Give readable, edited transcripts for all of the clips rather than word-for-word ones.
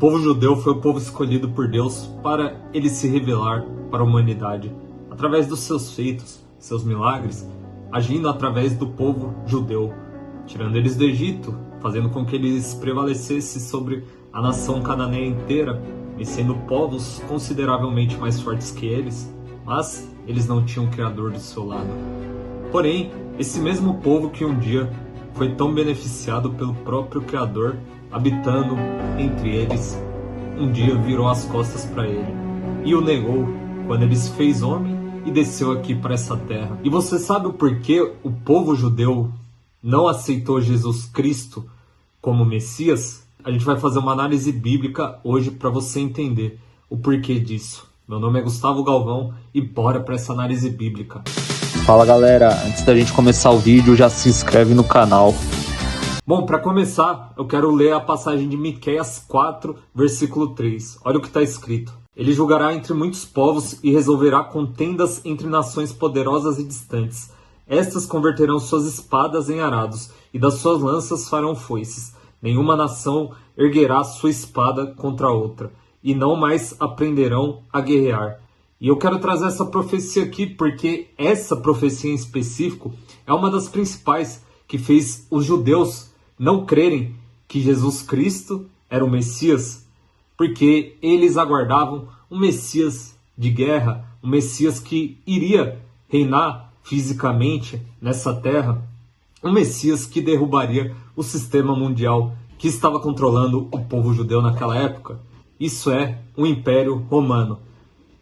povo judeu foi o povo escolhido por Deus para ele se revelar para a humanidade, através dos seus feitos, seus milagres, agindo através do povo judeu, tirando eles do Egito, fazendo com que eles prevalecessem sobre a nação cananeia inteira, vencendo povos consideravelmente mais fortes que eles, mas eles não tinham o Criador do seu lado. Porém, esse mesmo povo que um dia foi tão beneficiado pelo próprio Criador, habitando entre eles, um dia virou as costas para ele e o negou quando ele se fez homem e desceu aqui para essa terra. E você sabe o porquê o povo judeu não aceitou Jesus Cristo como Messias? A gente vai fazer uma análise bíblica hoje para você entender o porquê disso. Meu nome é Gustavo Galvão e bora para essa análise bíblica. Fala galera, antes da gente começar o vídeo, já se inscreve no canal. Bom, para começar, eu quero ler a passagem de Miqueias 4, versículo 3. Olha o que está escrito. Ele julgará entre muitos povos e resolverá contendas entre nações poderosas e distantes. Estas converterão suas espadas em arados e das suas lanças farão foices. Nenhuma nação erguerá sua espada contra outra e não mais aprenderão a guerrear. E eu quero trazer essa profecia aqui porque essa profecia em específico é uma das principais que fez os judeus não crerem que Jesus Cristo era o Messias, porque eles aguardavam um Messias de guerra, um Messias que iria reinar fisicamente nessa terra, um Messias que derrubaria o sistema mundial que estava controlando o povo judeu naquela época. Isso é o Império Romano.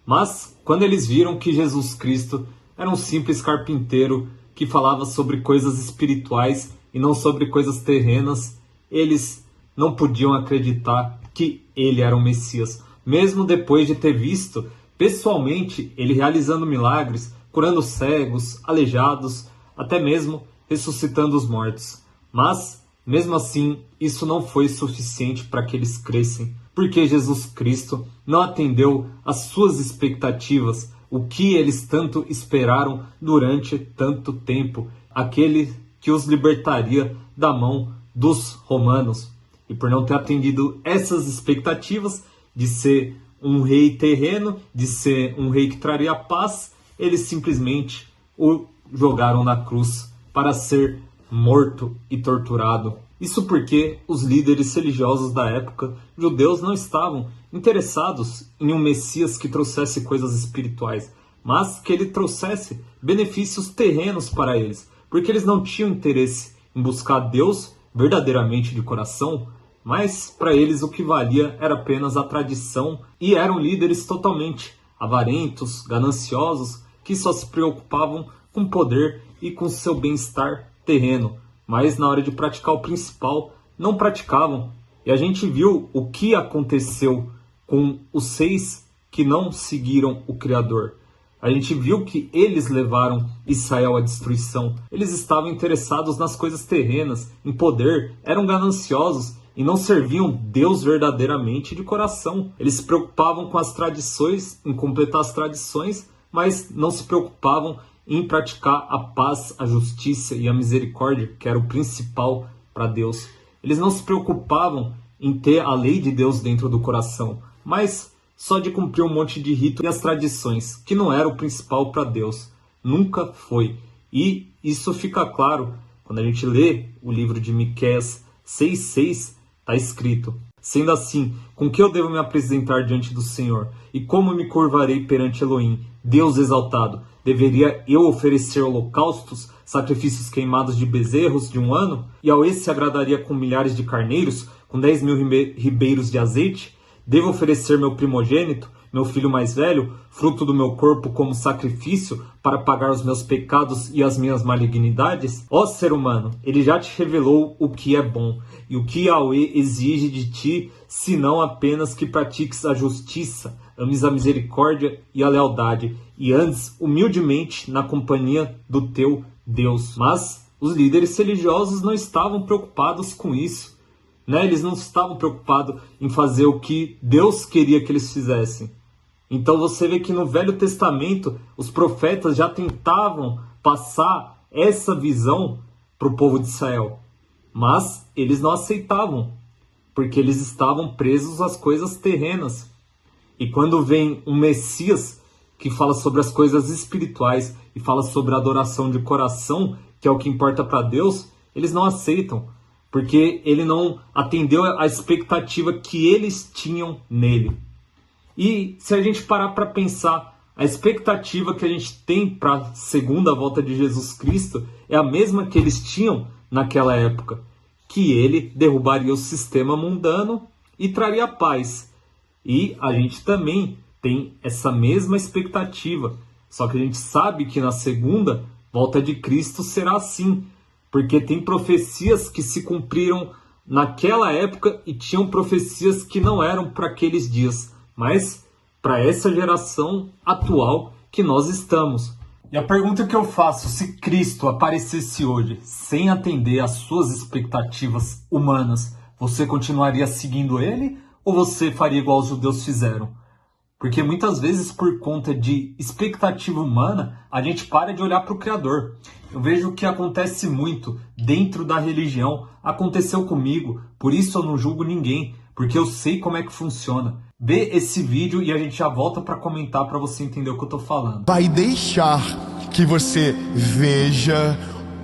Mas quando eles viram que Jesus Cristo era um simples carpinteiro que falava sobre coisas espirituais e não sobre coisas terrenas, eles não podiam acreditar que ele era o Messias, mesmo depois de ter visto pessoalmente ele realizando milagres, curando cegos, aleijados, até mesmo ressuscitando os mortos. Mas, mesmo assim, isso não foi suficiente para que eles crescem, porque Jesus Cristo não atendeu às suas expectativas, o que eles tanto esperaram durante tanto tempo, aquele que os libertaria da mão dos romanos. E por não ter atendido essas expectativas de ser um rei terreno, de ser um rei que traria paz, eles simplesmente o jogaram na cruz para ser morto e torturado. Isso porque os líderes religiosos da época, judeus, não estavam interessados em um Messias que trouxesse coisas espirituais, mas que ele trouxesse benefícios terrenos para eles, porque eles não tinham interesse em buscar Deus verdadeiramente de coração, mas para eles o que valia era apenas a tradição e eram líderes totalmente avarentos, gananciosos, que só se preocupavam com poder e com seu bem-estar terreno, mas na hora de praticar o principal, não praticavam. E a gente viu o que aconteceu com os 6 que não seguiram o Criador. A gente viu que eles levaram Israel à destruição. Eles estavam interessados nas coisas terrenas, em poder, eram gananciosos e não serviam Deus verdadeiramente de coração. Eles se preocupavam com as tradições, em completar as tradições, mas não se preocupavam em praticar a paz, a justiça e a misericórdia, que era o principal para Deus. Eles não se preocupavam em ter a lei de Deus dentro do coração, mas só de cumprir um monte de rito e as tradições, que não era o principal para Deus. Nunca foi. E isso fica claro quando a gente lê o livro de Miqueias 6,6, está escrito: sendo assim, com que eu devo me apresentar diante do Senhor? E como me curvarei perante Elohim, Deus exaltado? Deveria eu oferecer holocaustos, sacrifícios queimados de bezerros de um ano? E ao esse agradaria com milhares de carneiros, com 10.000 ribeiros de azeite? Devo oferecer meu primogênito, meu filho mais velho, fruto do meu corpo como sacrifício, para pagar os meus pecados e as minhas malignidades? Ó ser humano, ele já te revelou o que é bom, e o que Yahweh exige de ti, senão apenas que pratiques a justiça, ames a misericórdia e a lealdade, e andes humildemente na companhia do teu Deus. Mas os líderes religiosos não estavam preocupados com isso, né? Eles não estavam preocupados em fazer o que Deus queria que eles fizessem. Então você vê que no Velho Testamento os profetas já tentavam passar essa visão para o povo de Israel, mas eles não aceitavam. porque eles estavam presos às coisas terrenas. E quando vem um Messias que fala sobre as coisas espirituais e fala sobre a adoração de coração, que é o que importa para Deus, eles não aceitam, porque ele não atendeu à expectativa que eles tinham nele. E se a gente parar para pensar, a expectativa que a gente tem para a segunda volta de Jesus Cristo é a mesma que eles tinham naquela época, que ele derrubaria o sistema mundano e traria paz. E a gente também tem essa mesma expectativa, só que a gente sabe que na segunda volta de Cristo será assim, porque tem profecias que se cumpriram naquela época e tinham profecias que não eram para aqueles dias, mas para essa geração atual que nós estamos. E a pergunta que eu faço, se Cristo aparecesse hoje sem atender às suas expectativas humanas, você continuaria seguindo ele ou você faria igual os judeus fizeram? Porque muitas vezes, por conta de expectativa humana, a gente para de olhar para o Criador. Eu vejo que acontece muito dentro da religião, aconteceu comigo, por isso eu não julgo ninguém, porque eu sei como é que funciona. Vê esse vídeo e a gente já volta para comentar para você entender o que eu tô falando. Vai deixar que você veja,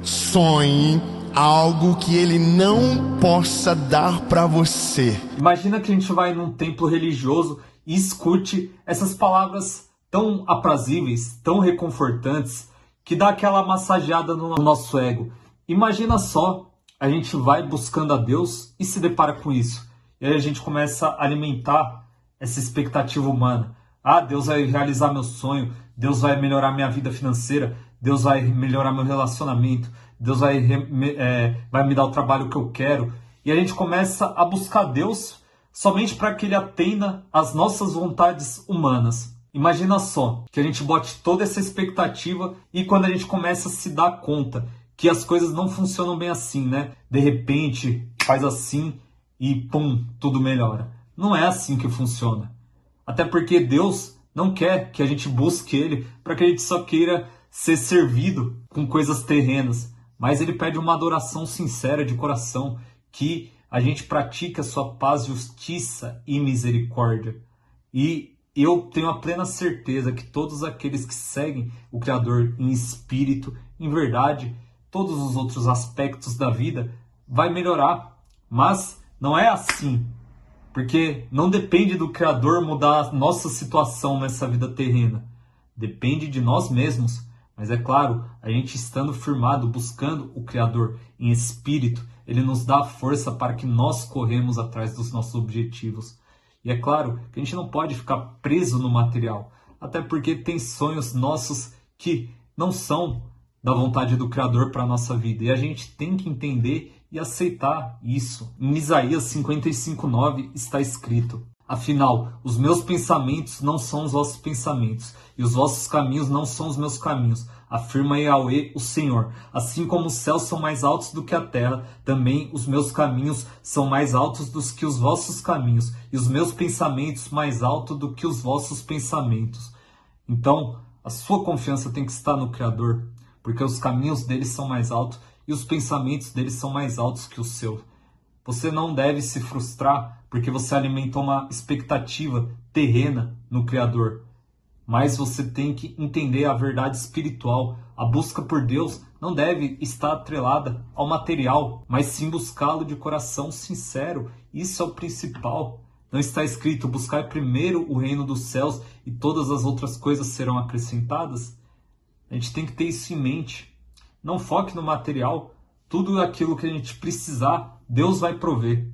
sonhe algo que ele não possa dar para você. Imagina que a gente vai num templo religioso e escute essas palavras tão aprazíveis, tão reconfortantes, que dá aquela massageada no nosso ego. Imagina só, a gente vai buscando a Deus e se depara com isso. E aí a gente começa a alimentar essa expectativa humana. Ah, Deus vai realizar meu sonho, Deus vai melhorar minha vida financeira, Deus vai melhorar meu relacionamento, Deus vai me dar o trabalho que eu quero. E a gente começa a buscar Deus somente para que Ele atenda às nossas vontades humanas. Imagina só, que a gente bote toda essa expectativa e quando a gente começa a se dar conta que as coisas não funcionam bem assim, né? De repente, faz assim e pum, tudo melhora. Não é assim que funciona. Até porque Deus não quer que a gente busque Ele para que a gente só queira ser servido com coisas terrenas. Mas Ele pede uma adoração sincera de coração, que a gente pratique a sua paz, justiça e misericórdia. E eu tenho a plena certeza que todos aqueles que seguem o Criador em espírito, em verdade, todos os outros aspectos da vida vai melhorar. Mas não é assim, porque não depende do Criador mudar a nossa situação nessa vida terrena. Depende de nós mesmos. Mas é claro, a gente estando firmado, buscando o Criador em espírito, Ele nos dá a força para que nós corremos atrás dos nossos objetivos. E é claro que a gente não pode ficar preso no material, até porque tem sonhos nossos que não são da vontade do Criador para a nossa vida. E a gente tem que entender e aceitar isso. Em Isaías 55:9 está escrito: afinal, os meus pensamentos não são os vossos pensamentos, e os vossos caminhos não são os meus caminhos, afirma Yahweh, o Senhor. Assim como os céus são mais altos do que a terra, também os meus caminhos são mais altos do que os vossos caminhos, e os meus pensamentos mais altos do que os vossos pensamentos. Então, a sua confiança tem que estar no Criador, porque os caminhos dele são mais altos e os pensamentos dele são mais altos que os seus. Você não deve se frustrar porque você alimentou uma expectativa terrena no Criador. Mas você tem que entender a verdade espiritual. A busca por Deus não deve estar atrelada ao material, mas sim buscá-lo de coração sincero. Isso é o principal. Não está escrito: buscar primeiro o reino dos céus e todas as outras coisas serão acrescentadas? A gente tem que ter isso em mente. Não foque no material. Tudo aquilo que a gente precisar, Deus vai prover.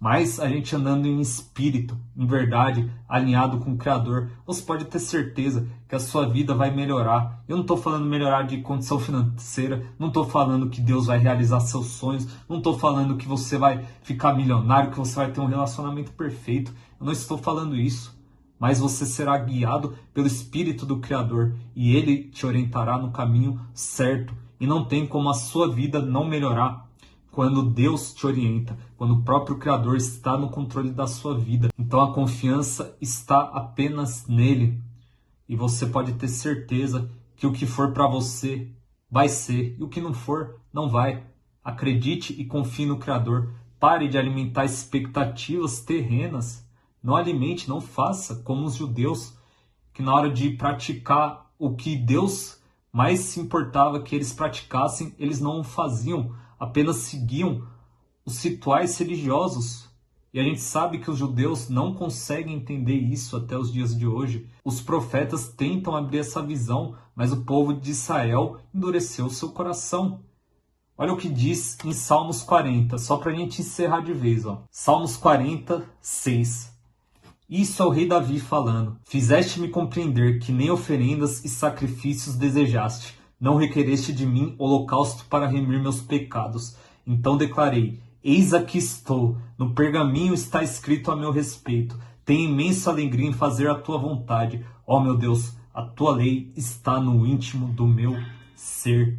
Mas a gente andando em espírito, em verdade, alinhado com o Criador, você pode ter certeza que a sua vida vai melhorar. Eu não estou falando melhorar de condição financeira, não estou falando que Deus vai realizar seus sonhos, não estou falando que você vai ficar milionário, que você vai ter um relacionamento perfeito. Eu não estou falando isso. Mas você será guiado pelo Espírito do Criador e Ele te orientará no caminho certo. E não tem como a sua vida não melhorar quando Deus te orienta, quando o próprio Criador está no controle da sua vida. Então a confiança está apenas nele. E você pode ter certeza que o que for para você vai ser, e o que não for, não vai. Acredite e confie no Criador. Pare de alimentar expectativas terrenas. Não alimente, não faça como os judeus, que na hora de praticar o que Deus mais se importava que eles praticassem, eles não o faziam, apenas seguiam os rituais religiosos. E a gente sabe que os judeus não conseguem entender isso até os dias de hoje. Os profetas tentam abrir essa visão, mas o povo de Israel endureceu seu coração. Olha o que diz em Salmos 40, só para a gente encerrar de vez. Salmos 40, 6. Isso é o rei Davi falando. Fizeste-me compreender que nem oferendas e sacrifícios desejaste. Não requereste de mim holocausto para remir meus pecados. Então declarei, eis aqui estou, no pergaminho está escrito a meu respeito. Tenho imensa alegria em fazer a tua vontade. Ó meu Deus, a tua lei está no íntimo do meu ser.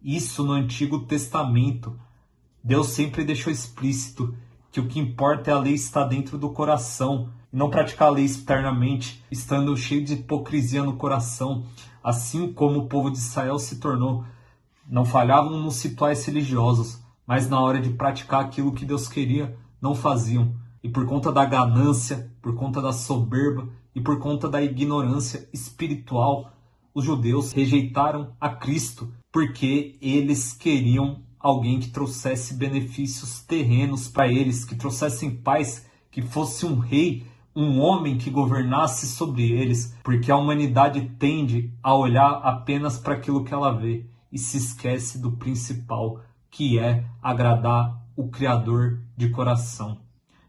Isso no Antigo Testamento. Deus sempre deixou explícito que o que importa é a lei estar dentro do coração e não praticar a lei externamente, estando cheio de hipocrisia no coração, assim como o povo de Israel se tornou. Não falhavam nos rituais religiosos, mas na hora de praticar aquilo que Deus queria, não faziam. E por conta da ganância, por conta da soberba e por conta da ignorância espiritual, os judeus rejeitaram a Cristo, porque eles queriam alguém que trouxesse benefícios terrenos para eles, que trouxessem paz, que fosse um rei, um homem que governasse sobre eles, porque a humanidade tende a olhar apenas para aquilo que ela vê e se esquece do principal, que é agradar o Criador de coração.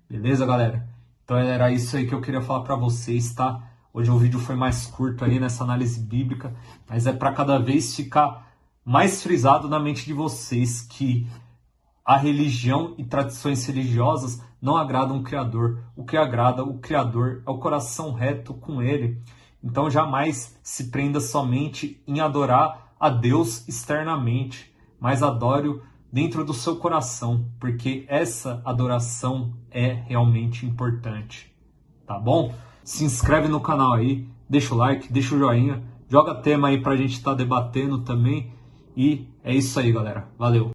Beleza, galera? Então era isso aí que eu queria falar para vocês, tá? Hoje o vídeo foi mais curto aí nessa análise bíblica, mas é para cada vez ficar mais frisado na mente de vocês que a religião e tradições religiosas não agradam o Criador. O que agrada o Criador é o coração reto com Ele. Então jamais se prenda somente em adorar a Deus externamente, mas adore-o dentro do seu coração, porque essa adoração é realmente importante. Tá bom? Se inscreve no canal aí, deixa o like, deixa o joinha, joga tema aí pra gente estar debatendo também. E é isso aí, galera. Valeu!